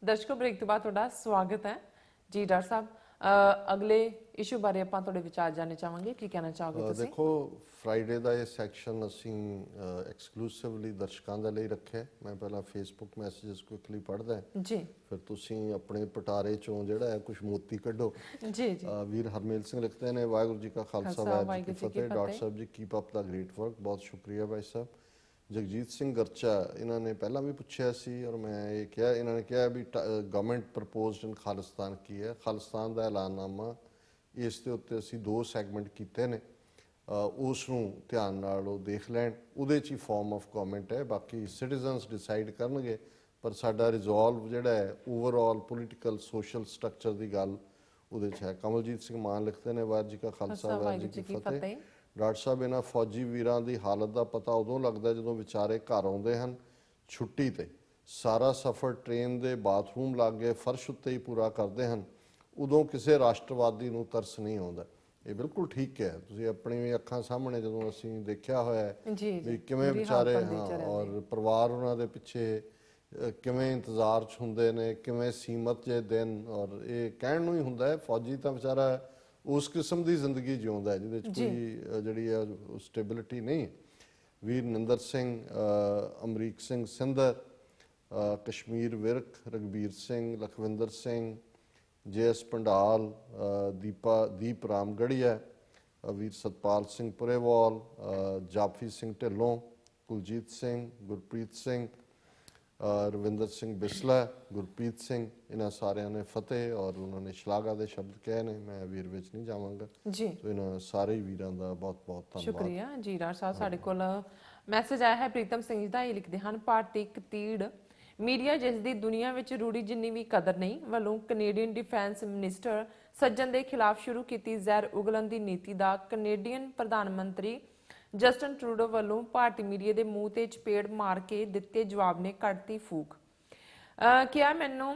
ਦਰਸ਼ਕੋ break ਤੋਂ ਬਾਅਦ ਤੁਹਾਡਾ ਸਵਾਗਤ ਹੈ ਜੀ। ਡਾਕਟਰ ਸਾਹਿਬ, ਅਗਲੇ ਇਸ਼ੂ ਬਾਰੇ ਆਪਾਂ ਤੁਹਾਡੇ ਵਿਚਾਰ ਜਾਣਨੇ ਚਾਹਾਂਗੇ, ਕੀ ਕਹਿਣਾ ਚਾਹੋਗੇ ਤੁਸੀਂ? ਦੇਖੋ, ਫਰਾਈਡੇ ਦਾ ਇਹ ਸੈਕਸ਼ਨ ਅਸੀਂ ਐਕਸਕਲੂਸਿਵਲੀ ਦਰਸ਼ਕਾਂ ਦੇ ਲਈ ਰੱਖਿਆ। ਮੈਂ ਪਹਿਲਾਂ ਫੇਸਬੁੱਕ ਮੈਸੇजेस ਕੁਇਕਲੀ ਪੜ੍ਹਦਾ ਜੀ, ਫਿਰ ਤੁਸੀਂ ਆਪਣੇ ਪਟਾਰੇ ਚੋਂ ਜਿਹੜਾ ਹੈ ਕੁਝ ਮੋਤੀ ਕੱਢੋ। ਜੀ ਜੀ। ਵੀਰ ਹਰਮੇਲ ਸਿੰਘ ਲਿਖਦੇ ਨੇ, ਵਾਹਿਗੁਰੂ ਜੀ ਕਾ ਖਾਲਸਾ ਵਾਹਿਗੁਰੂ ਜੀ ਕੀ ਫਤਿਹ। Doctor Sahib ji keep up ਦਾ ਗ੍ਰੇਟ ਵਰਕ। ਬਹੁਤ ਸ਼ੁਕਰੀਆ ਭਾਈ ਸਾਹਿਬ। ਜਗਜੀਤ ਸਿੰਘ ਗਰਚਾ, ਇਹਨਾਂ ਨੇ ਪਹਿਲਾਂ ਵੀ ਪੁੱਛਿਆ ਸੀ ਔਰ ਮੈਂ ਇਹ ਕਿਹਾ, ਇਹਨਾਂ ਨੇ ਕਿਹਾ ਵੀ ਗਵਰਨਮੈਂਟ ਪ੍ਰਪੋਜ਼ਡ ਇਨ ਖਾਲਿਸਤਾਨ ਕੀ ਹੈ। ਖਾਲਿਸਤਾਨ ਦਾ ਐਲਾਨਨਾਮਾ, ਇਸ ਦੇ ਉੱਤੇ ਅਸੀਂ 2 ਸੈਗਮੈਂਟ ਕੀਤੇ ਨੇ, ਉਸ ਨੂੰ ਧਿਆਨ ਨਾਲ ਉਹ ਦੇਖ ਲੈਣ। ਉਹਦੇ 'ਚ ਹੀ ਫਾਰਮ ਆਫ ਗਵਰਨਮੈਂਟ ਹੈ, ਬਾਕੀ ਸਿਟੀਜ਼ਨਸ ਡਿਸਾਈਡ ਕਰਨਗੇ। ਪਰ ਸਾਡਾ ਰਿਜ਼ੋਲਵ ਜਿਹੜਾ ਹੈ ਓਵਰਆਲ ਪੋਲੀਟੀਕਲ ਸੋਸ਼ਲ ਸਟਰਕਚਰ ਦੀ ਗੱਲ ਉਹਦੇ 'ਚ ਹੈ। ਕਮਲਜੀਤ ਸਿੰਘ ਮਾਨ ਲਿਖਦੇ ਨੇ, ਵਾਹਿਗੁਰੂ ਜੀ ਕਾ ਖਾਲਸਾ ਵਾਹਿਗੁਰੂ ਜੀ ਕੀ ਫਤਿਹ। ਡਾਕਟਰ ਸਾਹਿਬ, ਇਹਨਾਂ ਫੌਜੀ ਵੀਰਾਂ ਦੀ ਹਾਲਤ ਦਾ ਪਤਾ ਉਦੋਂ ਲੱਗਦਾ ਜਦੋਂ ਵਿਚਾਰੇ ਘਰ ਆਉਂਦੇ ਹਨ ਛੁੱਟੀ ਤੇ, ਸਾਰਾ ਸਫ਼ਰ ਟ੍ਰੇਨ ਦੇ ਬਾਥਰੂਮ ਲਾਗੇ ਫਰਸ਼ ਉੱਤੇ ਹੀ ਪੂਰਾ ਕਰਦੇ ਹਨ। ਉਦੋਂ ਕਿਸੇ ਰਾਸ਼ਟਰਵਾਦੀ ਨੂੰ ਤਰਸ ਨਹੀਂ ਆਉਂਦਾ। ਇਹ ਬਿਲਕੁਲ ਠੀਕ ਹੈ। ਤੁਸੀਂ ਆਪਣੀ ਅੱਖਾਂ ਸਾਹਮਣੇ ਜਦੋਂ ਅਸੀਂ ਦੇਖਿਆ ਹੋਇਆ ਵੀ ਕਿਵੇਂ ਵਿਚਾਰੇ ਔਰ ਪਰਿਵਾਰ ਉਹਨਾਂ ਦੇ ਪਿੱਛੇ ਕਿਵੇਂ ਇੰਤਜ਼ਾਰ 'ਚ ਹੁੰਦੇ ਨੇ, ਕਿਵੇਂ ਸੀਮਤ ਜੇ ਦਿਨ। ਔਰ ਇਹ ਕਹਿਣ ਨੂੰ ਹੀ ਹੁੰਦਾ ਹੈ ਫੌਜੀ ਤਾਂ ਵਿਚਾਰਾ ਉਸ ਕਿਸਮ ਦੀ ਜ਼ਿੰਦਗੀ ਜਿਉਂਦਾ ਜਿਹਦੇ 'ਚ ਕੋਈ ਜਿਹੜੀ ਆ ਸਟੇਬਿਲਿਟੀ ਨਹੀਂ। ਵੀਰ ਨਿੰਦਰ ਸਿੰਘ, ਅਮਰੀਕ ਸਿੰਘ ਸਿੰਧਰ, ਕਸ਼ਮੀਰ ਵਿਰਕ, ਰਗਬੀਰ ਸਿੰਘ, ਲਖਵਿੰਦਰ ਸਿੰਘ, JS ਪੰਡਾਲ, ਦੀਪ ਰਾਮਗੜੀਆ, ਵੀਰ ਸਤਪਾਲ ਸਿੰਘ ਪੁਰੇਵਾਲ, ਜਾਫੀ ਸਿੰਘ ਢਿੱਲੋਂ, ਕੁਲਜੀਤ ਸਿੰਘ, ਗੁਰਪ੍ਰੀਤ ਸਿੰਘ, ਰਵਿੰਦਰ ਸਿੰਘ ਬਿਸਲਾ, ਗੁਰਪ੍ਰੀਤ ਸਿੰਘ, ਇਹਨਾਂ ਸਾਰਿਆਂ ਨੇ ਫਤਿਹ ਔਰ ਉਹਨਾਂ ਨੇ ਸ਼ਲਾਘਾ ਦੇ ਸ਼ਬਦ ਕਹੇ ਨੇ। ਮੈਂ ਵੀਰ ਵਿੱਚ ਨਹੀਂ ਜਾਵਾਂਗਾ ਜੀ। ਸੋ ਇਹਨਾਂ ਸਾਰੇ ਵੀਰਾਂ ਦਾ ਬਹੁਤ ਬਹੁਤ ਧੰਨਵਾਦ। ਸ਼ੁਕਰੀਆ ਜੀ। ਡਾਕਟਰ ਸਾਹਿਬ, ਸਾਡੇ ਕੋਲ ਮੈਸੇਜ ਆਇਆ ਹੈ ਪ੍ਰੀਤਮ ਸਿੰਘ ਜੀ ਦਾ। ਇਹ ਲਿਖਦੇ ਹਨ, ਭਾਰਤੀ ਕਤੀੜ ਮੀਡੀਆ ਜਿਸ ਦੀ ਦੁਨੀਆ ਵਿੱਚ ਰੂੜੀ ਜਿੰਨੀ ਵੀ ਕਦਰ ਨਹੀਂ ਵੱਲੋਂ ਕੈਨੇਡੀਅਨ ਡਿਫੈਂਸ ਮਿਨਿਸਟਰ ਸੱਜਣ ਦੇ ਖਿਲਾਫ ਸ਼ੁਰੂ ਕੀਤੀ ਜ਼ਹਿਰ ਉਗਲਣ ਦੀ ਨੀਤੀ ਦਾ ਕੈਨੇਡੀਅਨ ਪ੍ਰਧਾਨ ਮੰਤਰੀ ਜਸਟਨ ਟਰੂਡੋ ਵੱਲੋਂ ਭਾਰਤੀ ਮੀਡੀਆ ਦੇ ਮੂੰਹ ਤੇ ਚਪੇੜ ਮਾਰ ਕੇ ਦਿੱਤੇ ਜਵਾਬ ਨੇ ਕੱਢਤੀ ਫੂਕ। ਕਿਹਾ, ਮੈਨੂੰ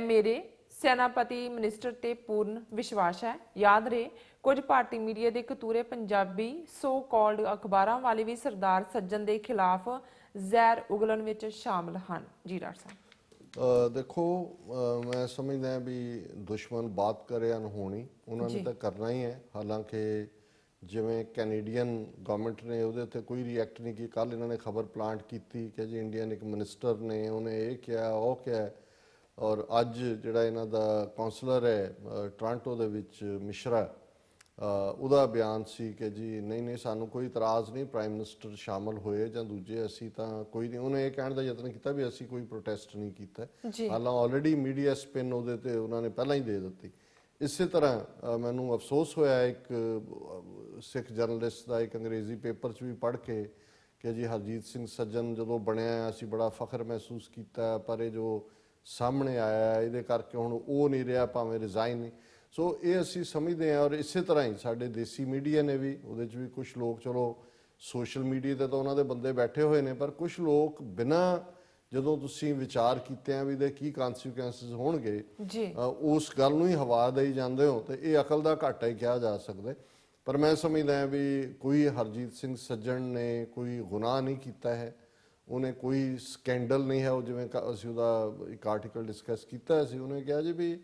ਮੇਰੇ ਸੈਨਾਪਤੀ ਮਿਨਿਸਟਰ ਤੇ ਪੂਰਨ ਵਿਸ਼ਵਾਸ ਹੈ। ਯਾਦ ਰਹੇ, ਕੁਝ ਭਾਰਤੀ ਮੀਡੀਆ ਦੇ ਕਤੂਰੇ ਪੰਜਾਬੀ ਸੋ ਕਾਲਡ ਅਖਬਾਰਾਂ ਵਾਲੇ ਵੀ ਸਰਦਾਰ ਸੱਜਣ ਦੇ ਖਿਲਾਫ ਜ਼ਹਿਰ ਉਗਲਣ ਵਿੱਚ ਸ਼ਾਮਲ ਹਨ ਜੀ। ਡਾਕਟਰ ਸਾਹਿਬ, ਦੇਖੋ, ਮੈਂ ਸਮਝਦਾ ਵੀ ਦੁਸ਼ਮਣ ਬਾਤ ਕਰੇ ਅਨਹੋਣੀ, ਉਹਨਾਂ ਨੇ ਤਾਂ ਕਰਨਾ ਹੀ ਹੈ। ਹਾਲਾਂਕਿ ਜਿਵੇਂ ਕੈਨੇਡੀਅਨ ਗਵਰਨਮੈਂਟ ਨੇ ਉਹਦੇ ਉੱਤੇ ਕੋਈ ਰਿਐਕਟ ਨਹੀਂ ਕੀਤਾ। ਕੱਲ੍ਹ ਇਹਨਾਂ ਨੇ ਖਬਰ ਪਲਾਂਟ ਕੀਤੀ ਕਿ ਜੀ ਇੰਡੀਅਨ ਇੱਕ ਮਿਨਿਸਟਰ ਨੇ ਉਹਨੇ ਇਹ ਕਿਹਾ ਉਹ ਕਿਹਾ। ਔਰ ਅੱਜ ਜਿਹੜਾ ਇਹਨਾਂ ਦਾ ਕਾਉਂਸਲਰ ਹੈ ਟੋਰਾਂਟੋ ਦੇ ਵਿੱਚ ਮਿਸ਼ਰਾ, ਉਹਦਾ ਬਿਆਨ ਸੀ ਕਿ ਜੀ ਨਹੀਂ ਸਾਨੂੰ ਕੋਈ ਇਤਰਾਜ਼ ਨਹੀਂ, ਪ੍ਰਾਈਮ ਮਿਨਿਸਟਰ ਸ਼ਾਮਲ ਹੋਏ ਜਾਂ ਦੂਜੇ, ਅਸੀਂ ਤਾਂ ਕੋਈ ਨਹੀਂ। ਉਹਨੇ ਇਹ ਕਹਿਣ ਦਾ ਯਤਨ ਕੀਤਾ ਵੀ ਅਸੀਂ ਕੋਈ ਪ੍ਰੋਟੈਸਟ ਨਹੀਂ ਕੀਤਾ। ਹਾਲਾਂਕਿ ਆਲਰੇਡੀ ਮੀਡੀਆ ਸਪਿਨ ਉਹਦੇ ਤੇ ਉਹਨਾਂ ਨੇ ਪਹਿਲਾਂ ਹੀ ਦੇ ਦਿੱਤੀ। ਇਸੇ ਤਰ੍ਹਾਂ ਮੈਨੂੰ ਅਫਸੋਸ ਹੋਇਆ ਇੱਕ ਸਿੱਖ ਜਰਨਲਿਸਟ ਦਾ ਇੱਕ ਅੰਗਰੇਜ਼ੀ ਪੇਪਰ 'ਚ ਵੀ ਪੜ੍ਹ ਕੇ ਕਿ ਜੀ ਹਰਜੀਤ ਸਿੰਘ ਸੱਜਣ ਜਦੋਂ ਬਣਿਆ ਅਸੀਂ ਬੜਾ ਫਖਰ ਮਹਿਸੂਸ ਕੀਤਾ, ਪਰ ਇਹ ਜੋ ਸਾਹਮਣੇ ਆਇਆ ਇਹਦੇ ਕਰਕੇ ਹੁਣ ਉਹ ਨਹੀਂ ਰਿਹਾ, ਭਾਵੇਂ ਰਿਜ਼ਾਈਨ ਨਹੀਂ। ਸੋ ਇਹ ਅਸੀਂ ਸਮਝਦੇ ਹਾਂ। ਔਰ ਇਸੇ ਤਰ੍ਹਾਂ ਹੀ ਸਾਡੇ ਦੇਸੀ ਮੀਡੀਆ ਨੇ ਵੀ, ਉਹਦੇ 'ਚ ਵੀ ਕੁਝ ਲੋਕ, ਚਲੋ ਸੋਸ਼ਲ ਮੀਡੀਆ 'ਤੇ ਤਾਂ ਉਹਨਾਂ ਦੇ ਬੰਦੇ ਬੈਠੇ ਹੋਏ ਨੇ, ਪਰ ਕੁਝ ਲੋਕ ਬਿਨਾਂ ਜਦੋਂ ਤੁਸੀਂ ਵਿਚਾਰ ਕੀਤੇ ਆ ਵੀ ਇਹਦੇ ਕੀ ਕਨਸੀਕੁਐਂਸਿਸ ਹੋਣਗੇ, ਉਸ ਗੱਲ ਨੂੰ ਹੀ ਹਵਾ ਦੇਈ ਜਾਂਦੇ ਹੋ, ਤੇ ਇਹ ਅਕਲ ਦਾ ਘਾਟਾ ਹੀ ਕਿਹਾ ਜਾ ਸਕਦਾ। ਪਰ ਮੈਂ ਸਮਝਦਾ ਵੀ ਕੋਈ ਹਰਜੀਤ ਸਿੰਘ ਸੱਜਣ ਨੇ ਕੋਈ ਗੁਨਾਹ ਨਹੀਂ ਕੀਤਾ ਹੈ, ਉਹਨੇ ਕੋਈ ਸਕੈਂਡਲ ਨਹੀਂ ਹੈ। ਉਹ ਜਿਵੇਂ ਅਸੀਂ ਉਹਦਾ ਇੱਕ ਆਰਟੀਕਲ ਡਿਸਕਸ ਕੀਤਾ ਸੀ, ਉਹਨੇ ਕਿਹਾ ਜੀ ਵੀ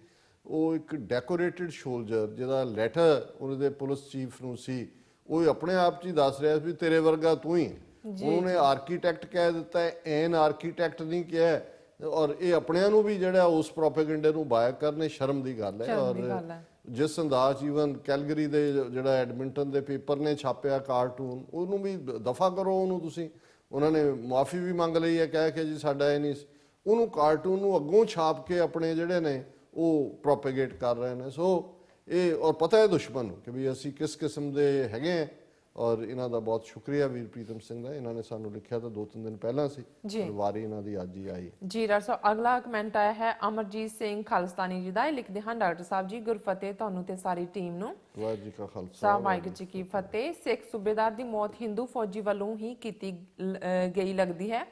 ਉਹ ਇੱਕ ਡੈਕੋਰੇਟਿਡ ਸੋਲਜਰ ਜਿਹਦਾ ਲੈਟਰ ਉਹਦੇ ਦੇ ਪੁਲਿਸ ਚੀਫ ਨੂੰ ਸੀ, ਉਹ ਆਪਣੇ ਆਪ 'ਚ ਹੀ ਦੱਸ ਰਿਹਾ ਸੀ ਤੇਰੇ ਵਰਗਾ ਤੂੰ ਹੀ। ਉਹਨੇ ਆਰਕੀਟੈਕਟ ਕਹਿ ਦਿੱਤਾ, ਐਨ ਆਰਕੀਟੈਕਟ ਨਹੀਂ ਕਿਹਾ। ਔਰ ਇਹ ਆਪਣਿਆਂ ਨੂੰ ਵੀ ਜਿਹੜਾ ਉਸ ਪ੍ਰੋਪੇਗੈਂਡੇ ਨੂੰ ਬਾਇਕ ਕਰਨੇ ਸ਼ਰਮ ਦੀ ਗੱਲ ਹੈ। ਔਰ ਜਿਸ ਅੰਦਾਜ਼ ਈਵਨ ਕੈਲਗਰੀ ਦੇ ਜਿਹੜਾ ਐਡਮਿੰਟਨ ਦੇ ਪੇਪਰ ਨੇ ਛਾਪਿਆ ਕਾਰਟੂਨ, ਉਹਨੂੰ ਵੀ ਦਫਾ ਕਰੋ ਉਹਨੂੰ ਤੁਸੀਂ। ਉਹਨਾਂ ਨੇ ਮੁਆਫੀ ਵੀ ਮੰਗ ਲਈ ਹੈ, ਕਹਿ ਕੇ ਜੀ ਸਾਡਾ ਇਹ ਨਹੀਂ, ਉਹਨੂੰ ਕਾਰਟੂਨ ਨੂੰ ਅੱਗੋਂ ਛਾਪ ਕੇ ਆਪਣੇ ਜਿਹੜੇ ਨੇ ਉਹ ਪ੍ਰੋਪੇਗੇਟ ਕਰ ਰਹੇ ਨੇ। ਸੋ ਇਹ ਔਰ ਪਤਾ ਹੈ ਦੁਸ਼ਮਣ ਨੂੰ ਕਿ ਵੀ ਅਸੀਂ ਕਿਸ ਕਿਸਮ ਦੇ ਹੈਗੇ ਹਾਂ। ਔਰ ਇਹਨਾਂ ਦਾ ਬਹੁਤ ਸ਼ੁਕਰੀਆ ਵੀਰ ਪ੍ਰੀਤਮ ਸਿੰਘ ਦਾ, ਇਹਨਾਂ ਨੇ ਸਾਨੂੰ ਲਿਖਿਆ ਤਾਂ 2-3 ਦਿਨ ਪਹਿਲਾਂ ਸੀ, ਵਾਰੀ ਇਹਨਾਂ ਦੀ ਅੱਜ ਹੀ ਆਈ ਜੀ। ਡਾਕਟਰ ਸਾਹਿਬ, ਅਗਲਾ ਕਮੈਂਟ ਆਇਆ ਹੈ ਅਮਰਜੀਤ ਸਿੰਘ ਖਾਲਸਤਾਨੀ ਜੀ ਦਾ। ਇਹ ਲਿਖਦੇ ਹਨ, ਡਾਕਟਰ ਸਾਹਿਬ ਜੀ ਗੁਰਫਤਿਹ ਤੁਹਾਨੂੰ ਤੇ ਸਾਰੀ ਟੀਮ ਨੂੰ। ਵਾਹਿਗੁਰੂ ਜੀ ਕਾ ਖਾਲਸਾ ਵਾਹਿਗੁਰੂ ਜੀ ਕੀ ਫਤਿਹ। ਸਿੱਖ ਸੂਬੇਦਾਰ ਦੀ ਮੌਤ ਹਿੰਦੂ ਫੌਜੀ ਵੱਲੋਂ ਹੀ ਕੀਤੀ ਗਈ ਲੱਗਦੀ ਹੈ।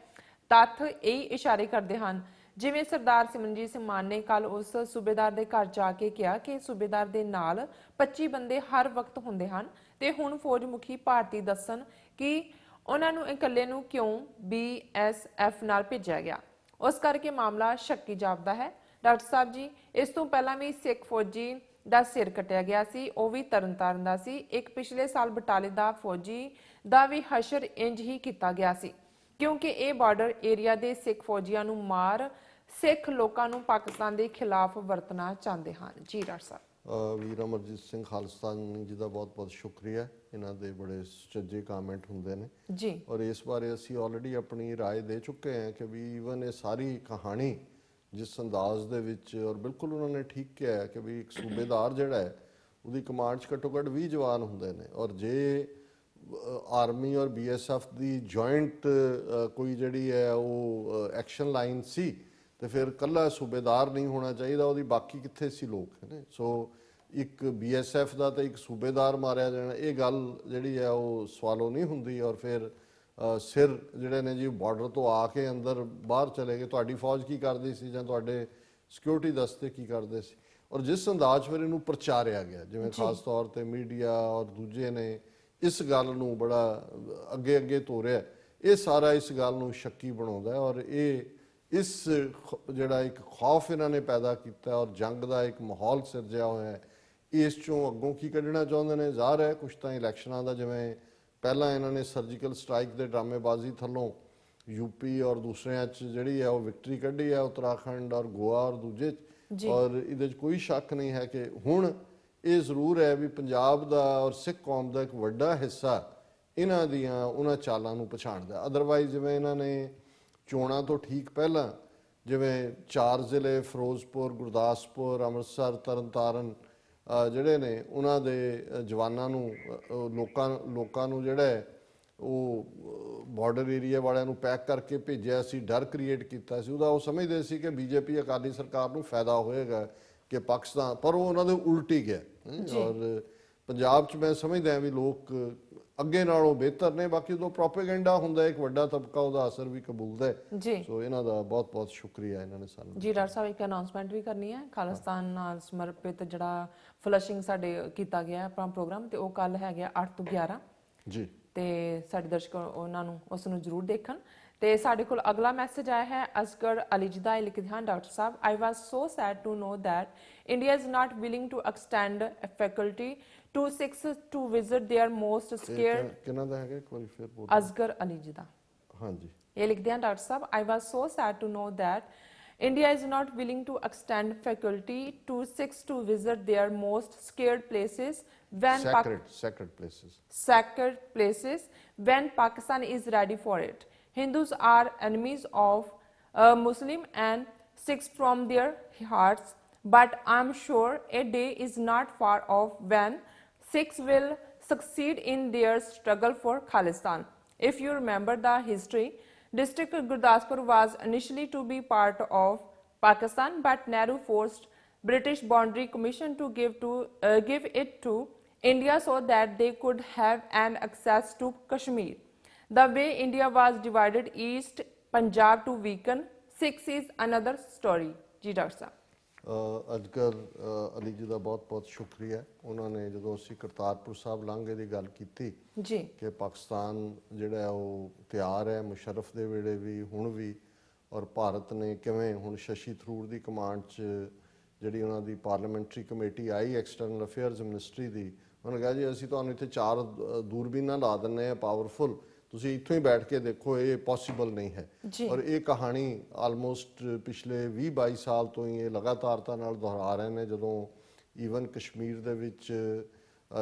ਤੱਥ ਇਹ ਇਸ਼ਾਰੇ ਕਰਦੇ ਹਨ ਜਿਵੇਂ ਸਰਦਾਰ ਸਿਮਰਨਜੀਤ ਸਿੰਘ ਮਾਨ ਨੇ ਕੱਲ ਉਸ ਸੂਬੇਦਾਰ ਦੇ ਘਰ ਜਾ ਕੇ ਕਿਹਾ ਕਿ ਸੂਬੇਦਾਰ ਦੇ ਨਾਲ 25 ਬੰਦੇ ਹਰ ਵਕਤ ਹੁੰਦੇ ਹਨ, ਤੇ ਹੁਣ ਫੌਜ ਮੁਖੀ ਭਾਰਤੀ ਦੱਸਣ ਕਿ ਉਹਨਾਂ ਨੂੰ ਇਕੱਲੇ ਨੂੰ ਕਿਉਂ BSF ਨਾਲ ਭੇਜਿਆ ਗਿਆ। ਉਸ ਕਰਕੇ ਮਾਮਲਾ ਸ਼ੱਕੀ ਜਾਪਦਾ ਹੈ। ਡਾਕਟਰ ਸਾਹਿਬ ਜੀ, ਇਸ ਤੋਂ ਪਹਿਲਾਂ ਵੀ ਸਿੱਖ ਫੌਜੀ ਦਾ ਸਿਰ ਕੱਟਿਆ ਗਿਆ ਸੀ, ਉਹ ਵੀ ਤਰਨਤਾਰਨ ਦਾ ਸੀ। ਇੱਕ ਪਿਛਲੇ ਸਾਲ ਬਟਾਲੇ ਦਾ ਫੌਜੀ ਦਾ ਵੀ ਹਸ਼ਰ ਇੰਜ ਹੀ ਕੀਤਾ ਗਿਆ ਸੀ, ਕਿਉਂਕਿ ਇਹ ਬਾਰਡਰ ਏਰੀਆ ਦੇ ਸਿੱਖ ਫੌਜੀਆਂ ਨੂੰ ਮਾਰ ਸਿੱਖ ਲੋਕਾਂ ਨੂੰ ਪਾਕਿਸਤਾਨ ਦੇ ਖਿਲਾਫ ਵਰਤਣਾ ਚਾਹੁੰਦੇ ਹਨ। ਜੀ ਡਾਕਟਰ ਸਾਹਿਬ। ਵੀਰ ਅਮਰਜੀਤ ਸਿੰਘ ਖਾਲਸਤਾਨੀ ਜੀ ਦਾ ਬਹੁਤ-ਬਹੁਤ ਸ਼ੁਕਰੀਆ। ਇਹਨਾਂ ਦੇ ਬੜੇ ਸੁਚੱਜੇ ਕਮੈਂਟ ਹੁੰਦੇ ਨੇ ਜੀ, ਔਰ ਇਸ ਬਾਰੇ ਅਸੀਂ ਆਲਰੇਡੀ ਆਪਣੀ ਰਾਏ ਦੇ ਚੁੱਕੇ ਹਾਂ ਕਿ ਵੀ ਈਵਨ ਇਹ ਸਾਰੀ ਕਹਾਣੀ ਜਿਸ ਅੰਦਾਜ਼ ਦੇ ਵਿੱਚ, ਔਰ ਬਿਲਕੁਲ ਉਹਨਾਂ ਨੇ ਠੀਕ ਕਿਹਾ ਹੈ ਕਿ ਵੀ ਇੱਕ ਸੂਬੇਦਾਰ ਜਿਹੜਾ ਹੈ ਉਹਦੀ ਕਮਾਂਡ 'ਚ ਘੱਟੋ ਘੱਟ 20 ਜਵਾਨ ਹੁੰਦੇ ਨੇ, ਔਰ ਜੇ ਆਰਮੀ ਔਰ BSF ਦੀ ਜੁਆਇੰਟ ਕੋਈ ਜਿਹੜੀ ਹੈ ਉਹ ਐਕਸ਼ਨ ਲਾਈਨ ਸੀ ਤੇ ਫਿਰ ਕੱਲਾ ਸੂਬੇਦਾਰ ਨਹੀਂ ਹੋਣਾ ਚਾਹੀਦਾ, ਉਹਦੀ ਬਾਕੀ ਕਿੱਥੇ ਸੀ ਲੋਕ ਹੈ ਨਾ। ਸੋ ਇੱਕ BSF ਦਾ ਤੇ ਇੱਕ ਸੂਬੇਦਾਰ ਮਾਰਿਆ ਜਾਣਾ, ਇਹ ਗੱਲ ਜਿਹੜੀ ਹੈ ਉਹ ਸਵਾਲੋ ਨਹੀਂ ਹੁੰਦੀ। ਔਰ ਫਿਰ ਸਿਰ ਜਿਹੜੇ ਨੇ ਜੀ ਬਾਰਡਰ ਤੋਂ ਆ ਕੇ ਅੰਦਰ ਬਾਹਰ ਚਲੇ ਗਏ, ਤੁਹਾਡੀ ਫੌਜ ਕੀ ਕਰਦੀ ਸੀ ਜਾਂ ਤੁਹਾਡੇ ਸਿਕਿਉਰਿਟੀ ਦਸਤੇ ਕੀ ਕਰਦੇ ਸੀ, ਔਰ ਜਿਸ ਅੰਦਾਜ਼ ਫਿਰ ਇਹਨੂੰ ਪ੍ਰਚਾਰਿਆ ਗਿਆ, ਜਿਵੇਂ ਖਾਸ ਤੌਰ ਤੇ ਮੀਡੀਆ ਔਰ ਦੂਜੇ ਨੇ ਇਸ ਗੱਲ ਨੂੰ ਬੜਾ ਅੱਗੇ ਅੱਗੇ ਤੋਰਿਆ, ਇਹ ਸਾਰਾ ਇਸ ਗੱਲ ਨੂੰ ਸ਼ੱਕੀ ਬਣਾਉਂਦਾ ਔਰ ਇਹ ਇਸ ਜਿਹੜਾ ਇੱਕ ਖੌਫ ਇਹਨਾਂ ਨੇ ਪੈਦਾ ਕੀਤਾ ਔਰ ਜੰਗ ਦਾ ਇੱਕ ਮਾਹੌਲ ਸਿਰਜਿਆ ਹੋਇਆ ਹੈ, ਇਸ ਚੋਂ ਅੱਗੋਂ ਕੀ ਕੱਢਣਾ ਚਾਹੁੰਦੇ ਨੇ ਜ਼ਾਹਰ ਹੈ। ਕੁਛ ਤਾਂ ਇਲੈਕਸ਼ਨਾਂ ਦਾ, ਜਿਵੇਂ ਪਹਿਲਾਂ ਇਹਨਾਂ ਨੇ ਸਰਜੀਕਲ ਸਟ੍ਰਾਈਕ ਦੇ ਡਰਾਮੇਬਾਜ਼ੀ ਥੱਲੋਂ UP ਔਰ ਦੂਸਰਿਆਂ 'ਚ ਜਿਹੜੀ ਹੈ ਉਹ ਵਿਕਟਰੀ ਕੱਢੀ ਹੈ, ਉੱਤਰਾਖੰਡ ਔਰ ਗੋਆ ਔਰ ਦੂਜੇ 'ਚ, ਔਰ ਇਹਦੇ 'ਚ ਕੋਈ ਸ਼ੱਕ ਨਹੀਂ ਹੈ ਕਿ ਹੁਣ ਇਹ ਜ਼ਰੂਰ ਹੈ ਵੀ ਪੰਜਾਬ ਦਾ ਔਰ ਸਿੱਖ ਕੌਮ ਦਾ ਇੱਕ ਵੱਡਾ ਹਿੱਸਾ ਇਹਨਾਂ ਦੀਆਂ ਉਹਨਾਂ ਚਾਲਾਂ ਨੂੰ ਪਛਾਣਦਾ। ਅਦਰਵਾਈਜ਼ ਜਿਵੇਂ ਇਹਨਾਂ ਨੇ ਚੋਣਾਂ ਤੋਂ ਠੀਕ ਪਹਿਲਾਂ ਜਿਵੇਂ 4 ਜ਼ਿਲ੍ਹੇ ਫਿਰੋਜ਼ਪੁਰ, ਗੁਰਦਾਸਪੁਰ, ਅੰਮ੍ਰਿਤਸਰ, ਤਰਨਤਾਰਨ ਜਿਹੜੇ ਨੇ ਉਹਨਾਂ ਦੇ ਜਵਾਨਾਂ ਨੂੰ ਲੋਕਾਂ ਨੂੰ ਜਿਹੜਾ ਹੈ ਉਹ ਬਾਰਡਰ ਏਰੀਆ ਵਾਲਿਆਂ ਨੂੰ ਪੈਕ ਕਰਕੇ ਭੇਜਿਆ ਸੀ, ਡਰ ਕ੍ਰੀਏਟ ਕੀਤਾ ਸੀ ਉਹਦਾ। ਉਹ ਸਮਝਦੇ ਸੀ ਕਿ BJP ਅਕਾਲੀ ਸਰਕਾਰ ਨੂੰ ਫਾਇਦਾ ਹੋਏਗਾ ਕਿ ਪਾਕਿਸਤਾਨ, ਪਰ ਉਹ ਉਹਨਾਂ ਦੇ ਉਲਟ ਹੀ ਗਿਆ। ਔਰ ਪੰਜਾਬ 'ਚ ਮੈਂ ਸਮਝਦਾ ਵੀ ਲੋਕ ਅੱਗੇ ਨਾਲੋਂ ਬਿਹਤਰ ਨੇ, ਬਾਕੀ ਉਦੋਂ ਪ੍ਰੋਪੇਗੈਂਡਾ ਹੁੰਦਾ ਇੱਕ ਵੱਡਾ ਤਬਕਾ ਉਹਦਾ ਅਸਰ ਵੀ ਕਬੂਲਦਾ ਹੈ। ਸੋ ਇਹਨਾਂ ਦਾ ਬਹੁਤ ਬਹੁਤ ਸ਼ੁਕਰੀਆ, ਇਹਨਾਂ ਨੇ ਸਾਨੂੰ। ਜੀ ਡਾਕਟਰ ਸਾਹਿਬ, ਇੱਕ ਅਨਾਉਂਸਮੈਂਟ ਵੀ ਕਰਨੀ ਹੈ। ਖਾਲਿਸਤਾਨ ਨਾਲ ਸਮਰਪਿਤ ਜਿਹੜਾ ਫਲਸ਼ਿੰਗ ਸਾਡੇ ਕੀਤਾ ਗਿਆ ਆਪਣਾ ਪ੍ਰੋਗਰਾਮ, ਤੇ ਉਹ ਕੱਲ ਹੈਗਾ 8 ਤੋਂ 11 ਜੀ, ਤੇ ਸਾਡੇ ਦਰਸ਼ਕ ਉਹਨਾਂ ਨੂੰ ਉਸ ਨੂੰ ਜ਼ਰੂਰ ਦੇਖਣ। ਤੇ ਸਾਡੇ ਕੋਲ ਅਗਲਾ ਮੈਸੇਜ ਆਇਆ ਹੈ ਅਸਗਰ ਅਲੀ ਜੀ ਦਾ, ਲਿਖਦੇ ਹਨ doctor Sahib, I was so sad to know that India is not willing to extend a faculty to Sikhs to visit their most scared। ਕਿਹਨਾਂ ਦਾ ਹੈਗਾ, ਇੱਕ ਵਾਰੀ ਫਿਰ ਬੋਲੋ। ਅਸਗਰ ਅਲੀ ਜੀ ਦਾ, ਹਾਂਜੀ। ਇਹ ਲਿਖਦੇ ਹਨ doctor Sahib, I was so sad to know that India is not willing to extend faculty to Sikhs to visit their most scared places when sacred places when Pakistan is ready for it। Hindus are enemies of Muslim and Sikhs from their hearts, but I'm sure a day is not far off when Sikhs will succeed in their struggle for Khalistan। If you remember the history, District Gurdaspur was initially to be part of Pakistan, but Nehru forced British Boundary Commission to give it to India so that they could have an access to Kashmir। The way India was divided East Punjab to weaken Sikhs is another story। जी doctor साहब। ਅਜਗਰ ਅਲੀ ਜੀ ਦਾ ਬਹੁਤ ਬਹੁਤ ਸ਼ੁਕਰੀਆ। ਉਹਨਾਂ ਨੇ ਜਦੋਂ ਅਸੀਂ ਕਰਤਾਰਪੁਰ ਸਾਹਿਬ ਲਾਂਘੇ ਦੀ ਗੱਲ ਕੀਤੀ ਜੀ ਕਿ ਪਾਕਿਸਤਾਨ ਜਿਹੜਾ ਉਹ ਤਿਆਰ ਹੈ ਮੁਸ਼ਰਫ ਦੇ ਵੇਲੇ ਵੀ ਹੁਣ ਵੀ, ਔਰ ਭਾਰਤ ਨੇ ਕਿਵੇਂ ਹੁਣ ਸ਼ਸ਼ੀ ਥਰੂਰ ਦੀ ਕਮਾਂਡ 'ਚ ਜਿਹੜੀ ਉਹਨਾਂ ਦੀ ਪਾਰਲੀਮੈਂਟਰੀ ਕਮੇਟੀ ਆਈ ਐਕਸਟਰਨਲ ਅਫੇਅਰਸ ਮਿਨਿਸਟਰੀ ਦੀ, ਉਹਨੇ ਕਿਹਾ ਜੀ ਅਸੀਂ ਤੁਹਾਨੂੰ ਇੱਥੇ 4 ਦੂਰਬੀਨਾਂ ਲਾ ਦਿੰਦੇ ਹਾਂ ਪਾਵਰਫੁਲ, ਤੁਸੀਂ ਇੱਥੋਂ ਹੀ ਬੈਠ ਕੇ ਦੇਖੋ, ਇਹ ਪੋਸੀਬਲ ਨਹੀਂ ਹੈ। ਔਰ ਇਹ ਕਹਾਣੀ ਆਲਮੋਸਟ ਪਿਛਲੇ 20-22 ਸਾਲ ਤੋਂ ਹੀ ਇਹ ਲਗਾਤਾਰਤਾ ਨਾਲ ਦੁਹਰਾ ਰਹੇ ਨੇ। ਜਦੋਂ ਈਵਨ ਕਸ਼ਮੀਰ ਦੇ ਵਿੱਚ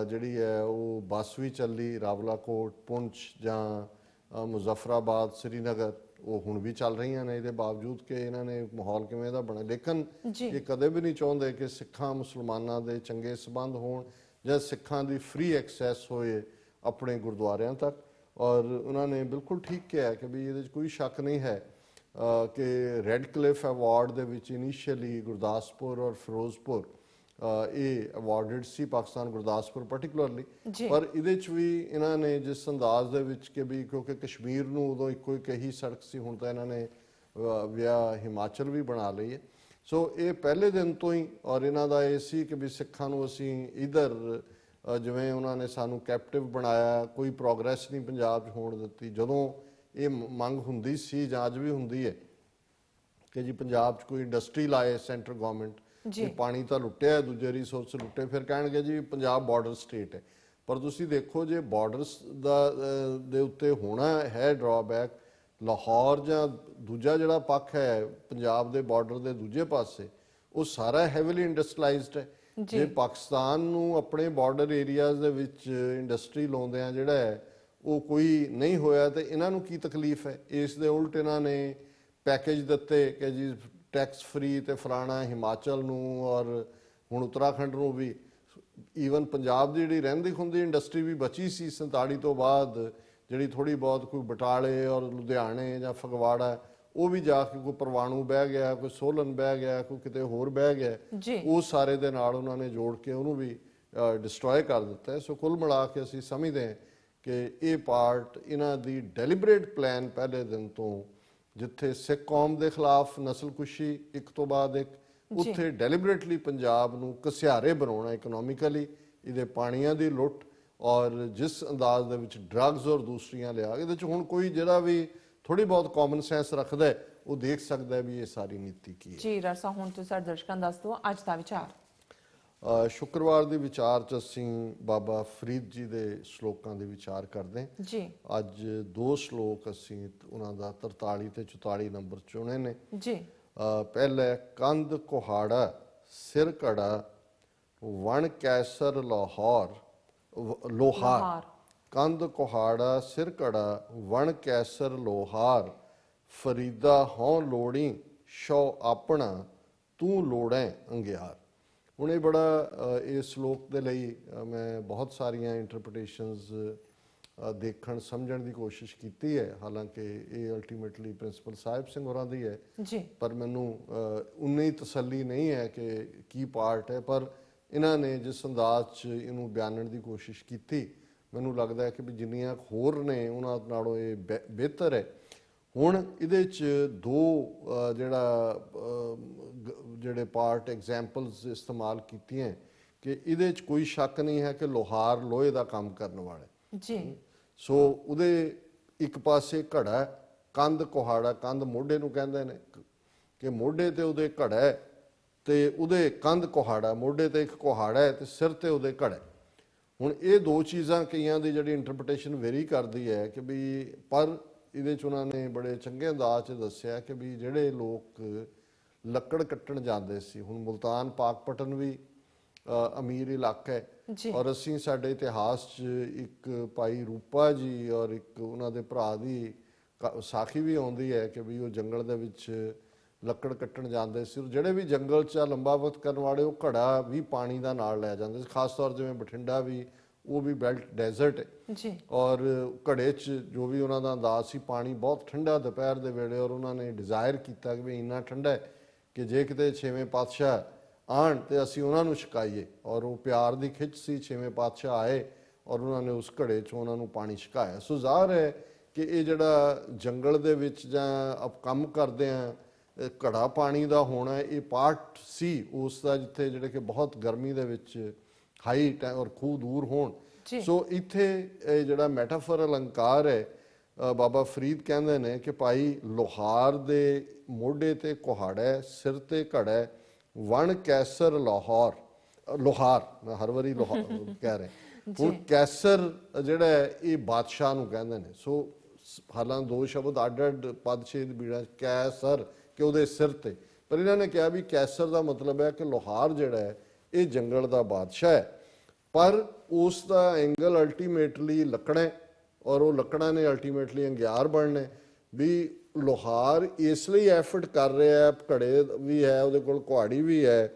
ਜਿਹੜੀ ਹੈ ਉਹ ਬੱਸ ਵੀ ਚੱਲੀ, ਰਾਵਲਾਕੋਟ, ਪੁੰਛ ਜਾਂ ਮੁਜ਼ੱਫਰਾਬਾਦ, ਸ੍ਰੀਨਗਰ, ਉਹ ਹੁਣ ਵੀ ਚੱਲ ਰਹੀਆਂ ਨੇ, ਇਹਦੇ ਬਾਵਜੂਦ ਕਿ ਇਹਨਾਂ ਨੇ ਮਾਹੌਲ ਕਿਵੇਂ ਦਾ ਬਣਿਆ। ਲੇਕਿਨ ਇਹ ਕਦੇ ਵੀ ਨਹੀਂ ਚਾਹੁੰਦੇ ਕਿ ਸਿੱਖਾਂ ਮੁਸਲਮਾਨਾਂ ਦੇ ਚੰਗੇ ਸੰਬੰਧ ਹੋਣ ਜਾਂ ਸਿੱਖਾਂ ਦੀ ਫ੍ਰੀ ਐਕਸੈਸ ਹੋਏ ਆਪਣੇ ਗੁਰਦੁਆਰਿਆਂ ਤੱਕ। ਔਰ ਉਹਨਾਂ ਨੇ ਬਿਲਕੁਲ ਠੀਕ ਕਿਹਾ ਕਿ ਵੀ ਇਹਦੇ 'ਚ ਕੋਈ ਸ਼ੱਕ ਨਹੀਂ ਹੈ ਕਿ ਰੈੱਡ ਕਲਿਫ ਅਵਾਰਡ ਦੇ ਵਿੱਚ ਇਨੀਸ਼ੀਅਲੀ ਗੁਰਦਾਸਪੁਰ ਔਰ ਫਿਰੋਜ਼ਪੁਰ ਇਹ ਅਵਾਰਡਡ ਸੀ, ਪਾਕਿਸਤਾਨ ਗੁਰਦਾਸਪੁਰ ਪਾਰਟਿਕੂਲਰਲੀ, ਪਰ ਇਹਦੇ 'ਚ ਵੀ ਇਹਨਾਂ ਨੇ ਜਿਸ ਅੰਦਾਜ਼ ਦੇ ਵਿੱਚ ਕਿ ਵੀ ਕਿਉਂਕਿ ਕਸ਼ਮੀਰ ਨੂੰ ਉਦੋਂ ਇੱਕੋ ਇੱਕ ਹੀ ਸੜਕ ਸੀ, ਹੁਣ ਤਾਂ ਇਹਨਾਂ ਨੇ ਵਿਆਹ ਹਿਮਾਚਲ ਵੀ ਬਣਾ ਲਈ ਹੈ। ਸੋ ਇਹ ਪਹਿਲੇ ਦਿਨ ਤੋਂ ਹੀ, ਔਰ ਇਹਨਾਂ ਦਾ ਇਹ ਸੀ ਕਿ ਵੀ ਸਿੱਖਾਂ ਨੂੰ ਅਸੀਂ ਇੱਧਰ ਜਿਵੇਂ ਉਹਨਾਂ ਨੇ ਸਾਨੂੰ ਕੈਪਟਿਵ ਬਣਾਇਆ, ਕੋਈ ਪ੍ਰੋਗਰੈਸ ਨਹੀਂ ਪੰਜਾਬ 'ਚ ਹੋਣ ਦਿੱਤੀ। ਜਦੋਂ ਇਹ ਮੰਗ ਹੁੰਦੀ ਸੀ ਜਾਂ ਅੱਜ ਵੀ ਹੁੰਦੀ ਹੈ ਕਿ ਜੀ ਪੰਜਾਬ 'ਚ ਕੋਈ ਇੰਡਸਟਰੀ ਲਾਏ ਸੈਂਟਰ ਗਵਰਨਮੈਂਟ, ਜੀ ਪਾਣੀ ਤਾਂ ਲੁੱਟਿਆ, ਦੂਜੇ ਰਿਸੋਰਸ ਲੁੱਟੇ, ਫਿਰ ਕਹਿਣਗੇ ਜੀ ਪੰਜਾਬ ਬਾਰਡਰ ਸਟੇਟ ਹੈ। ਪਰ ਤੁਸੀਂ ਦੇਖੋ ਜੇ ਬਾਰਡਰਸ ਦੇ ਉੱਤੇ ਹੋਣਾ ਹੈ ਡਰਾਬੈਕ, ਲਾਹੌਰ ਜਾਂ ਦੂਜਾ ਜਿਹੜਾ ਪੱਖ ਹੈ ਪੰਜਾਬ ਦੇ ਬਾਰਡਰ ਦੇ ਦੂਜੇ ਪਾਸੇ, ਉਹ ਸਾਰਾ ਹੈਵੀਲੀ ਇੰਡਸਟਰੀਲਾਈਜ਼ਡ ਹੈ। ਜੇ ਪਾਕਿਸਤਾਨ ਨੂੰ ਆਪਣੇ ਬਾਰਡਰ ਏਰੀਆਜ਼ ਦੇ ਵਿੱਚ ਇੰਡਸਟਰੀ ਲਾਉਂਦਿਆਂ ਜਿਹੜਾ ਹੈ ਉਹ ਕੋਈ ਨਹੀਂ ਹੋਇਆ, ਤੇ ਇਹਨਾਂ ਨੂੰ ਕੀ ਤਕਲੀਫ ਹੈ? ਇਸ ਦੇ ਉਲਟ ਇਹਨਾਂ ਨੇ ਪੈਕੇਜ ਦਿੱਤੇ ਕਿ ਜੀ ਟੈਕਸ ਫਰੀ ਤੇ ਫਲਾਣਾ ਹਿਮਾਚਲ ਨੂੰ ਔਰ ਹੁਣ ਉੱਤਰਾਖੰਡ ਨੂੰ ਵੀ। ਈਵਨ ਪੰਜਾਬ ਦੀ ਜਿਹੜੀ ਰਹਿੰਦੀ ਖੁੰਦੀ ਇੰਡਸਟਰੀ ਵੀ ਬਚੀ ਸੀ 47 ਤੋਂ ਬਾਅਦ, ਜਿਹੜੀ ਥੋੜੀ ਬਹੁਤ ਕੋਈ ਬਟਾਲੇ ਔਰ ਲੁਧਿਆਣੇ ਜਾਂ ਫਗਵਾੜਾ, ਉਹ ਵੀ ਜਾ ਕੇ ਕੋਈ ਪਰਵਾਣੂ ਬਹਿ ਗਿਆ, ਕੋਈ ਸੋਲਨ ਬਹਿ ਗਿਆ, ਕੋਈ ਕਿਤੇ ਹੋਰ ਬਹਿ ਗਿਆ, ਉਹ ਸਾਰੇ ਦੇ ਨਾਲ ਉਹਨਾਂ ਨੇ ਜੋੜ ਕੇ ਉਹਨੂੰ ਵੀ ਡਿਸਟਰੋਏ ਕਰ ਦਿੱਤਾ ਹੈ। ਸੋ ਕੁੱਲ ਮਿਲਾ ਕੇ ਅਸੀਂ ਸਮਝਦੇ ਹਾਂ ਕਿ ਇਹ ਪਾਰਟ ਇਹਨਾਂ ਦੀ ਡੈਲੀਬਰੇਟ ਪਲਾਨ ਪਹਿਲੇ ਦਿਨ ਤੋਂ, ਜਿੱਥੇ ਸਿੱਖ ਕੌਮ ਦੇ ਖਿਲਾਫ ਨਸਲਕੁਸ਼ੀ ਇੱਕ ਤੋਂ ਬਾਅਦ ਇੱਕ, ਉੱਥੇ ਡੈਲੀਬਰੇਟਲੀ ਪੰਜਾਬ ਨੂੰ ਘਸਿਆਰੇ ਬਣਾਉਣਾ ਇਕਨੋਮਿਕਲੀ, ਇਹਦੇ ਪਾਣੀਆਂ ਦੀ ਲੁੱਟ ਔਰ ਜਿਸ ਅੰਦਾਜ਼ ਦੇ ਵਿੱਚ ਡਰੱਗਸ ਔਰ ਦੂਸਰੀਆਂ ਲਿਆ, ਇਹਦੇ 'ਚ ਹੁਣ ਕੋਈ ਜਿਹੜਾ ਵੀ ਥੋੜੀ ਬਹੁਤ ਕਾਮਨ ਸੈਂਸ ਰੱਖਦਾ ਹੈ ਉਹ ਦੇਖ ਸਕਦਾ ਹੈ ਵੀ ਇਹ ਸਾਰੀ ਨੀਤੀ ਕੀ ਹੈ। ਜੀ ਰਸਾ, ਹੁਣ ਤੁਸੀਂ ਸਾਡੇ ਦਰਸ਼ਕਾਂ ਨੂੰ ਦੱਸ ਦਿਓ ਅੱਜ ਦਾ ਵਿਚਾਰ। ਸ਼ੁੱਕਰਵਾਰ ਦੇ ਵਿਚਾਰ 'ਚ ਅਸੀਂ ਬਾਬਾ ਫਰੀਦ ਜੀ ਦੇ ਸ਼ਲੋਕਾਂ ਦੇ ਵਿਚਾਰ ਕਰਦੇ ਹਾਂ ਜੀ। ਅੱਜ 2 ਸ਼ਲੋਕ ਅਸੀਂ ਉਹਨਾਂ ਦਾ 43 ਤੇ 44 ਨੰਬਰ ਚੁਣੇ ਨੇ ਜੀ। ਪਹਿਲਾ, ਕੰਧ ਕੁਹਾੜਾ ਸਿਰ ਘੜਾ ਵਣ ਕੈਸਰ ਲਾਹੌਰ ਲੋਹਾਰ, ਕੰਧ ਕੁਹਾੜਾ ਸਿਰ ਘੜਾ ਵਣ ਕੈਸਰ ਲੋਹਾਰ, ਫਰੀਦਾ ਹੋਂ ਲੋੜੀ ਸ਼ੋ ਆਪਣਾ ਤੂੰ ਲੋੜੈ ਅੰਗਿਆਰ। ਹੁਣ ਇਹ ਬੜਾ ਇਸ ਸ਼ਲੋਕ ਦੇ ਲਈ ਮੈਂ ਬਹੁਤ ਸਾਰੀਆਂ ਇੰਟਰਪ੍ਰੀਟੇਸ਼ਨਸ ਦੇਖਣ ਸਮਝਣ ਦੀ ਕੋਸ਼ਿਸ਼ ਕੀਤੀ ਹੈ, ਹਾਲਾਂਕਿ ਇਹ ਅਲਟੀਮੇਟਲੀ ਪ੍ਰਿੰਸੀਪਲ ਸਾਹਿਬ ਸਿੰਘ ਹੋਰਾਂ ਦੀ ਹੈ ਜੀ, ਪਰ ਮੈਨੂੰ ਉਨੀ ਤਸੱਲੀ ਨਹੀਂ ਹੈ ਕਿ ਕੀ ਪਾਰਟ ਹੈ, ਪਰ ਇਹਨਾਂ ਨੇ ਜਿਸ ਅੰਦਾਜ਼ 'ਚ ਇਹਨੂੰ ਬਿਆਨਣ ਦੀ ਕੋਸ਼ਿਸ਼ ਕੀਤੀ, ਮੈਨੂੰ ਲੱਗਦਾ ਹੈ ਕਿ ਵੀ ਜਿੰਨੀਆਂ ਹੋਰ ਨੇ ਉਹਨਾਂ ਨਾਲੋਂ ਇਹ ਬਿਹਤਰ ਹੈ। ਹੁਣ ਇਹਦੇ 'ਚ 2 ਜਿਹੜੇ ਪਾਰਟ ਐਗਜ਼ੈਂਪਲਸ ਇਸਤੇਮਾਲ ਕੀਤੀਆਂ ਕਿ ਇਹਦੇ 'ਚ ਕੋਈ ਸ਼ੱਕ ਨਹੀਂ ਹੈ ਕਿ ਲੋਹਾਰ ਲੋਹੇ ਦਾ ਕੰਮ ਕਰਨ ਵਾਲਾ ਜੀ। ਸੋ ਉਹਦੇ ਇੱਕ ਪਾਸੇ ਘੜਾ, ਕੰਧ ਕੁਹਾੜਾ, ਕੰਧ ਮੋਢੇ ਨੂੰ ਕਹਿੰਦੇ ਨੇ ਕਿ ਮੋਢੇ ਤੇ ਉਹਦੇ ਘੜਾ ਹੈ ਤੇ ਉਹਦੇ ਕੰਧ ਕੁਹਾੜਾ, ਮੋਢੇ ਤੇ ਇੱਕ ਕੁਹਾੜਾ ਹੈ ਤੇ ਸਿਰ ਤੇ ਉਹਦੇ ਘੜਾ। ਹੁਣ ਇਹ 2 ਚੀਜ਼ਾਂ ਕਈਆਂ ਦੀ ਜਿਹੜੀ ਇੰਟਰਪ੍ਰੀਟੇਸ਼ਨ ਵੇਰੀ ਕਰਦੀ ਹੈ ਕਿ ਵੀ, ਪਰ ਇਹਦੇ 'ਚ ਉਹਨਾਂ ਨੇ ਬੜੇ ਚੰਗੇ ਅੰਦਾਜ਼ 'ਚ ਦੱਸਿਆ ਕਿ ਵੀ ਜਿਹੜੇ ਲੋਕ ਲੱਕੜ ਕੱਟਣ ਜਾਂਦੇ ਸੀ, ਹੁਣ ਮੁਲਤਾਨ ਪਾਕਪਟਨ ਵੀ ਅਮੀਰ ਇਲਾਕਾ ਹੈ ਔਰ ਅਸੀਂ ਸਾਡੇ ਇਤਿਹਾਸ 'ਚ ਇੱਕ ਭਾਈ ਰੂਪਾ ਜੀ ਔਰ ਇੱਕ ਉਹਨਾਂ ਦੇ ਭਰਾ ਦੀ ਸਾਖੀ ਵੀ ਆਉਂਦੀ ਹੈ ਕਿ ਵੀ ਉਹ ਜੰਗਲ ਦੇ ਵਿੱਚ ਲੱਕੜ ਕੱਟਣ ਜਾਂਦੇ ਸੀ। ਜਿਹੜੇ ਵੀ ਜੰਗਲ 'ਚ ਲੰਬਾ ਵਕਤ ਕਰਨ ਵਾਲੇ, ਉਹ ਘੜਾ ਵੀ ਪਾਣੀ ਦਾ ਨਾਲ ਲੈ ਜਾਂਦੇ ਸੀ। ਖਾਸ ਤੌਰ ਜਿਵੇਂ ਬਠਿੰਡਾ ਵੀ, ਉਹ ਵੀ ਬੈਲਟ ਡੈਜ਼ਰਟ ਹੈ ਜੀ, ਔਰ ਘੜੇ 'ਚ ਜੋ ਵੀ ਉਹਨਾਂ ਦਾ ਅੰਦਾਜ਼ ਸੀ, ਪਾਣੀ ਬਹੁਤ ਠੰਡਾ ਦੁਪਹਿਰ ਦੇ ਵੇਲੇ, ਔਰ ਉਹਨਾਂ ਨੇ ਡਿਜ਼ਾਇਰ ਕੀਤਾ ਕਿ ਵੀ ਇੰਨਾ ਠੰਡਾ ਹੈ ਕਿ ਜੇ ਕਿਤੇ 6ਵੇਂ ਪਾਤਸ਼ਾਹ ਆਣ ਤੇ ਅਸੀਂ ਉਹਨਾਂ ਨੂੰ ਛਕਾਈਏ, ਔਰ ਉਹ ਪਿਆਰ ਦੀ ਖਿੱਚ ਸੀ। 6ਵੇਂ ਪਾਤਸ਼ਾਹ ਆਏ ਔਰ ਉਹਨਾਂ ਨੇ ਉਸ ਘੜੇ 'ਚੋਂ ਉਹਨਾਂ ਨੂੰ ਪਾਣੀ ਛਕਾਇਆ। ਸੋ ਜ਼ਾਹਰ ਹੈ ਕਿ ਇਹ ਜਿਹੜਾ ਜੰਗਲ ਦੇ ਵਿੱਚ ਜਾਂ ਕੰਮ ਕਰਦੇ ਆ, ਘੜਾ ਪਾਣੀ ਦਾ ਹੋਣਾ, ਇਹ ਪਾਰਟ ਸੀ ਉਸ ਦਾ, ਜਿੱਥੇ ਜਿਹੜੇ ਕਿ ਬਹੁਤ ਗਰਮੀ ਦੇ ਵਿੱਚ ਹਾਈ ਔਰ ਖੂਹ ਦੂਰ ਹੋਣ। ਸੋ ਇੱਥੇ ਇਹ ਜਿਹੜਾ ਮੈਟਾਫਰ ਅਲੰਕਾਰ ਹੈ, ਬਾਬਾ ਫਰੀਦ ਕਹਿੰਦੇ ਨੇ ਕਿ ਭਾਈ ਲੋਹਾਰ ਦੇ ਮੋਢੇ ਤੇ ਕੁਹਾੜਾ, ਸਿਰ ਤੇ ਘੜਾ, ਵਣ ਕੈਸਰ ਲਾਹੌਰ, ਲੋਹਾਰ, ਮੈਂ ਹਰ ਵਾਰੀ ਲੋਹਾਰ ਕਹਿ ਰਿਹਾ। ਹੁਣ ਕੈਸਰ ਜਿਹੜਾ ਇਹ ਬਾਦਸ਼ਾਹ ਨੂੰ ਕਹਿੰਦੇ ਨੇ। ਸੋ ਹਾਲਾਂ 2 ਸ਼ਬਦ ਅੱਡ ਪਦ ਛੇਦ ਬੀੜਾ, ਕੈਸਰ ਕਿ ਉਹਦੇ ਸਿਰ ਤੇ, ਪਰ ਇਹਨਾਂ ਨੇ ਕਿਹਾ ਵੀ ਕੈਸਰ ਦਾ ਮਤਲਬ ਹੈ ਕਿ ਲੋਹਾਰ ਜਿਹੜਾ ਹੈ ਇਹ ਜੰਗਲ ਦਾ ਬਾਦਸ਼ਾਹ ਹੈ, ਪਰ ਉਸ ਦਾ ਐਂਗਲ ਅਲਟੀਮੇਟਲੀ ਲੱਕੜਾਂ, ਔਰ ਉਹ ਲੱਕੜਾਂ ਨੇ ਅਲਟੀਮੇਟਲੀ ਅੰਗਿਆਰ ਬਣਨੇ। ਵੀ ਲੋਹਾਰ ਇਸ ਲਈ ਐਫਰਟ ਕਰ ਰਿਹਾ, ਘੜੇ ਵੀ ਹੈ ਉਹਦੇ ਕੋਲ, ਕੁਹਾੜੀ ਵੀ ਹੈ,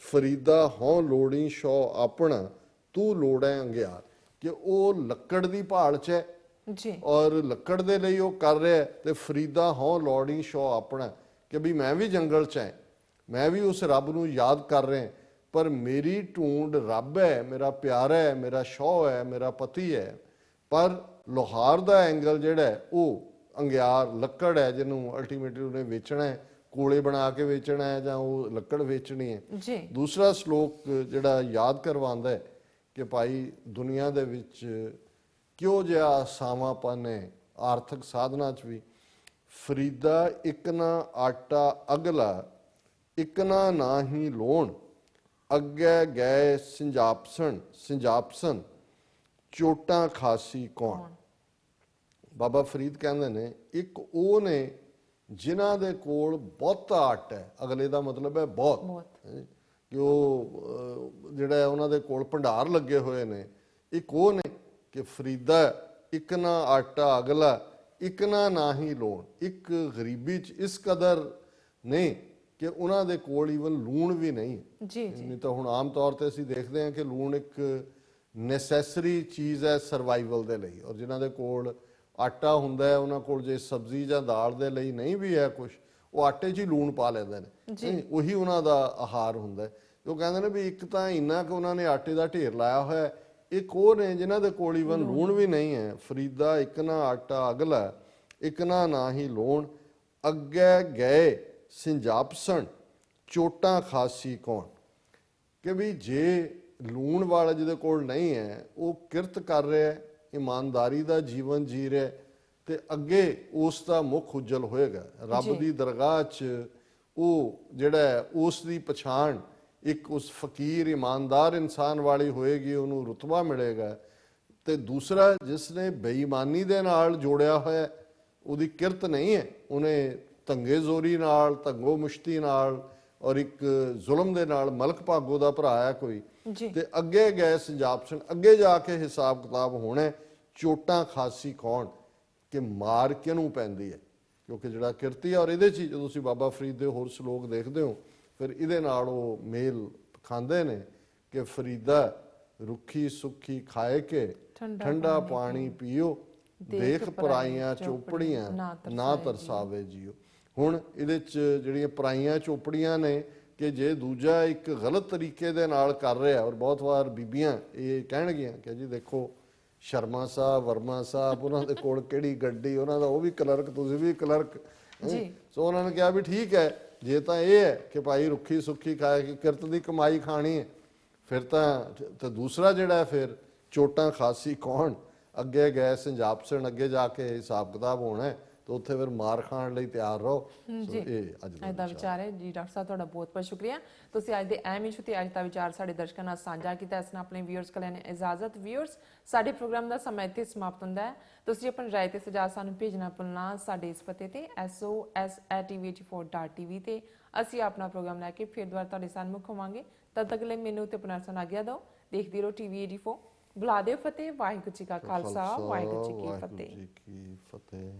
ਫਰੀਦਾ ਹੋਂ ਲੋੜੀ ਸ਼ੋ ਆਪਣਾ ਤੂੰ ਲੋੜੈ ਅੰਗਿਆਰ, ਕਿ ਉਹ ਲੱਕੜ ਦੀ ਭਾਲ 'ਚ ਹੈ ਜੀ ਔਰ ਲੱਕੜ ਦੇ ਲਈ ਉਹ ਕਰ ਰਿਹਾ, ਤੇ ਫਰੀਦਾ ਹੋਂ ਲੋੜੀ ਸ਼ੋ ਆਪਣਾ, ਕਿ ਵੀ ਮੈਂ ਵੀ ਜੰਗਲ 'ਚ ਹੈ, ਮੈਂ ਵੀ ਉਸ ਰੱਬ ਨੂੰ ਯਾਦ ਕਰ ਰਿਹਾ, ਪਰ ਮੇਰੀ ਢੂੰਡ ਰੱਬ ਹੈ, ਮੇਰਾ ਪਿਆਰਾ ਹੈ, ਮੇਰਾ ਸ਼ੌਹ ਹੈ, ਮੇਰਾ ਪਤੀ ਹੈ। ਪਰ ਲੋਹਾਰ ਦਾ ਐਂਗਲ ਜਿਹੜਾ ਉਹ ਅੰਗਿਆਰ, ਲੱਕੜ ਹੈ, ਜਿਹਨੂੰ ਅਲਟੀਮੇਟਲੀ ਉਹਨੇ ਵੇਚਣਾ ਹੈ, ਕੋਲੇ ਬਣਾ ਕੇ ਵੇਚਣਾ ਹੈ ਜਾਂ ਉਹ ਲੱਕੜ ਵੇਚਣੀ ਹੈ ਜੀ। ਦੂਸਰਾ ਸ਼ਲੋਕ ਜਿਹੜਾ ਯਾਦ ਕਰਵਾਉਂਦਾ ਹੈ ਕਿ ਭਾਈ ਦੁਨੀਆ ਦੇ ਵਿੱਚ ਕਿਉਂ ਜਿਹਾ ਸਾਵਾਂਪਨ ਹੈ ਆਰਥਿਕ ਸਾਧਨਾਂ 'ਚ ਵੀ। ਫਰੀਦਾ ਇੱਕ ਨਾ ਆਟਾ ਅਗਲਾ, ਇੱਕ ਨਾ ਨਾਹੀ ਲੋਣ, ਅੱਗੇ ਗਏ ਸਿੰਜਾਪਸਨ, ਚੋਟਾਂ ਖਾਸੀ ਕੌਣ। ਬਾਬਾ ਫਰੀਦ ਕਹਿੰਦੇ ਨੇ ਇੱਕ ਉਹ ਨੇ ਜਿਨ੍ਹਾਂ ਦੇ ਕੋਲ ਬਹੁਤਾ ਆਟਾ ਹੈ, ਅਗਲੇ ਦਾ ਮਤਲਬ ਹੈ ਬਹੁਤ, ਕਿ ਉਹ ਜਿਹੜਾ ਉਹਨਾਂ ਦੇ ਕੋਲ ਭੰਡਾਰ ਲੱਗੇ ਹੋਏ ਨੇ। ਇੱਕ ਉਹ ਨੇ ਕਿ ਫਰੀਦਾ ਇੱਕ ਨਾ ਆਟਾ ਅਗਲਾ, ਇੱਕ ਨਾ ਨਾਹੀ ਲੋਣ, ਇੱਕ ਗਰੀਬੀ ਚ ਇਸ ਕਦਰ ਨਹੀਂ ਕਿ ਉਹਨਾਂ ਦੇ ਕੋਲ ਈਵਨ ਲੂਣ ਵੀ ਨਹੀਂ। ਜੀ ਜੀ। ਨਹੀਂ ਤਾਂ ਹੁਣ ਆਮ ਤੌਰ ਤੇ ਅਸੀਂ ਦੇਖਦੇ ਹਾਂ ਕਿ ਲੂਣ ਇੱਕ ਨੈਸੈਸਰੀ ਚੀਜ਼ ਹੈ ਸਰਵਾਈਵਲ ਦੇ ਲਈ, ਔਰ ਜਿਨ੍ਹਾਂ ਦੇ ਕੋਲ ਆਟਾ ਹੁੰਦਾ ਹੈ ਉਹਨਾਂ ਕੋਲ ਜੇ ਸਬਜ਼ੀ ਜਾਂ ਦਾਲ ਦੇ ਲਈ ਨਹੀਂ ਵੀ ਹੈ ਕੁਝ, ਉਹ ਆਟੇ 'ਚ ਹੀ ਲੂਣ ਪਾ ਲੈਂਦੇ ਨੇ, ਉਹੀ ਉਹਨਾਂ ਦਾ ਆਹਾਰ ਹੁੰਦਾ ਹੈ। ਉਹ ਕਹਿੰਦੇ ਨੇ ਵੀ ਇੱਕ ਤਾਂ ਇੰਨਾ ਕਿ ਉਹਨਾਂ ਨੇ ਆਟੇ ਦਾ ਢੇਰ ਲਾਇਆ ਹੋਇਆ, ਇੱਕ ਉਹ ਨੇ ਜਿਨ੍ਹਾਂ ਦੇ ਕੋਲ ਈਵਨ ਲੂਣ ਵੀ ਨਹੀਂ ਹੈ। ਫਰੀਦਾ ਇੱਕ ਨਾ ਆਟਾ ਅਗਲਾ, ਇੱਕ ਨਾ ਨਾਹੀ ਲੋਣ, ਅੱਗੇ ਗਏ ਸਿੰਜਾਪਸਣ, ਚੋਟਾਂ ਖਾਸੀ ਕੌਣ। ਕਿ ਵੀ ਜੇ ਲੂਣ ਵਾਲਾ ਜਿਹਦੇ ਕੋਲ ਨਹੀਂ ਹੈ ਉਹ ਕਿਰਤ ਕਰ ਰਿਹਾ, ਇਮਾਨਦਾਰੀ ਦਾ ਜੀਵਨ ਜੀ ਰਿਹਾ, ਤੇ ਅੱਗੇ ਉਸ ਦਾ ਮੁੱਖ ਉਜਲ ਹੋਏਗਾ ਰੱਬ ਦੀ ਦਰਗਾਹ 'ਚ। ਉਹ ਜਿਹੜਾ ਉਸ ਦੀ ਪਛਾਣ ਇੱਕ ਉਸ ਫਕੀਰ ਇਮਾਨਦਾਰ ਇਨਸਾਨ ਵਾਲੀ ਹੋਏਗੀ, ਉਹਨੂੰ ਰੁਤਬਾ ਮਿਲੇਗਾ। ਤੇ ਦੂਸਰਾ ਜਿਸ ਨੇ ਬੇਈਮਾਨੀ ਦੇ ਨਾਲ ਜੋੜਿਆ ਹੋਇਆ, ਉਹਦੀ ਕਿਰਤ ਨਹੀਂ ਹੈ, ਉਹਨੇ ਧੰਗੇ ਜ਼ੋਰੀ ਨਾਲ, ਧੰਗੋ ਮੁਸ਼ਤੀ ਨਾਲ ਔਰ ਇੱਕ ਜ਼ੁਲਮ ਦੇ ਨਾਲ, ਮਲਕ ਭਾਗੋ ਦਾ ਭਰਾ ਹੈ ਕੋਈ, ਤੇ ਅੱਗੇ ਗਏ ਸਿੰਜਾਪਸਨ, ਅੱਗੇ ਜਾ ਕੇ ਹਿਸਾਬ ਕਿਤਾਬ ਹੋਣਾ। ਚੋਟਾਂ ਖਾਸੀ ਕੌਣ, ਕਿ ਮਾਰ ਕਿਹਨੂੰ ਪੈਂਦੀ ਹੈ, ਕਿਉਂਕਿ ਜਿਹੜਾ ਕਿਰਤੀ ਔਰ ਇਹਦੇ 'ਚ ਜਦੋਂ ਤੁਸੀਂ ਬਾਬਾ ਫਰੀਦ ਦੇ ਹੋਰ ਸ਼ਲੋਕ ਦੇਖਦੇ ਹੋ ਫਿਰ ਇਹਦੇ ਨਾਲ ਉਹ ਮੇਲ ਖਾਂਦੇ ਨੇ ਕਿ ਫਰੀਦਾ ਰੁੱਖੀ ਸੁੱਖੀ ਖਾਏ ਕੇ, ਠੰਡਾ ਪਾਣੀ ਪੀਓ, ਦੇਖ ਪਰਾਈਆਂ ਚੋਪੜੀਆਂ ਨਾ ਤਰਸਾਵੇ ਜੀਓ। ਹੁਣ ਇਹਦੇ 'ਚ ਜਿਹੜੀਆਂ ਪਰਾਈਆਂ ਚੋਪੜੀਆਂ ਨੇ ਕਿ ਜੇ ਦੂਜਾ ਇੱਕ ਗਲਤ ਤਰੀਕੇ ਦੇ ਨਾਲ ਕਰ ਰਿਹਾ, ਔਰ ਬਹੁਤ ਵਾਰ ਬੀਬੀਆਂ ਇਹ ਕਹਿਣਗੀਆਂ ਕਿ ਜੀ ਦੇਖੋ ਸ਼ਰਮਾ ਸਾਹਿਬ, ਵਰਮਾ ਸਾਹਿਬ, ਉਹਨਾਂ ਦੇ ਕੋਲ ਕਿਹੜੀ ਗੱਡੀ, ਉਹਨਾਂ ਦਾ ਉਹ ਵੀ ਕਲਰਕ, ਤੁਸੀਂ ਵੀ ਕਲਰਕ। ਸੋ ਉਹਨਾਂ ਨੇ ਕਿਹਾ ਵੀ ਠੀਕ ਹੈ, ਜੇ ਤਾਂ ਇਹ ਹੈ ਕਿ ਭਾਈ ਰੁੱਖੀ ਸੁੱਖੀ ਖਾਏ ਕਿ ਕਿਰਤ ਦੀ ਕਮਾਈ ਖਾਣੀ ਹੈ, ਫਿਰ ਤਾਂ ਦੂਸਰਾ ਜਿਹੜਾ ਫਿਰ ਚੋਟਾਂ ਖਾਸੀ ਕੌਣ, ਅੱਗੇ ਗਏ ਸਿੰਜਾਪਸਣ, ਅੱਗੇ ਜਾ ਕੇ ਹਿਸਾਬ ਕਿਤਾਬ ਹੋਣਾ ਹੈ, ਤੇ ਉੱਥੇ ਫਿਰ ਮਾਰ ਖਾਣ ਲਈ ਤਿਆਰ ਰਹੋ। ਇਹ ਅੱਜ ਦਾ ਵਿਚਾਰ ਹੈ ਜੀ। ਡਾਕਟਰ ਸਾਹਿਬ ਤੁਹਾਡਾ ਬਹੁਤ ਬਹੁਤ ਸ਼ੁਕਰੀਆ, ਤੁਸੀਂ ਅੱਜ ਦੇ ਅਹਿਮ ਇਸ਼ੂ ਤੇ ਅੱਜ ਦਾ ਵਿਚਾਰ ਸਾਡੇ ਦਰਸ਼ਕਾਂ ਨਾਲ ਸਾਂਝਾ ਕੀਤਾ। ਇਸ ਨਾਲ ਆਪਣੇ ਵਿਊਅਰਸ ਕੋਲ ਲੈਣੇ ਇਜਾਜ਼ਤ। ਵਿਊਅਰਸ, ਸਾਡੇ ਪ੍ਰੋਗਰਾਮ ਦਾ ਸਮਾਂ ਇੱਥੇ ਸਮਾਪਤ ਹੁੰਦਾ ਹੈ। ਤੁਸੀਂ ਆਪਣੀ ਰਾਏ ਤੇ ਸੁਝਾਅ ਸਾਨੂੰ ਭੇਜਣਾ ਭੁੱਲਣਾ ਸਾਡੇ ਇਸ ਪਤੇ ਤੇ sos@tv84.tv ਤੇ। ਅਸੀਂ ਆਪਣਾ ਪ੍ਰੋਗਰਾਮ ਲੈ ਕੇ ਫਿਰ ਦੁਬਾਰਾ ਤੁਹਾਡੇ ਸਾਹਮਣੇ ਹੋਵਾਂਗੇ। ਤਦ ਤੱਕ ਲਈ ਮੈਨੂੰ ਤੇ ਆਪਣਾ ਸਾਨੂੰ ਆਗਿਆ ਦਿਓ। ਦੇਖਦੇ ਰਹੋ TV84। ਬੁਲਾ ਦਿਓ ਫਤਿਹ। ਵਾਹਿਗੁਰੂ ਜੀ ਕਾ ਖਾਲਸਾ, ਵਾਹਿਗੁਰੂ ਜੀ ਕੀ ਫਤਿਹ।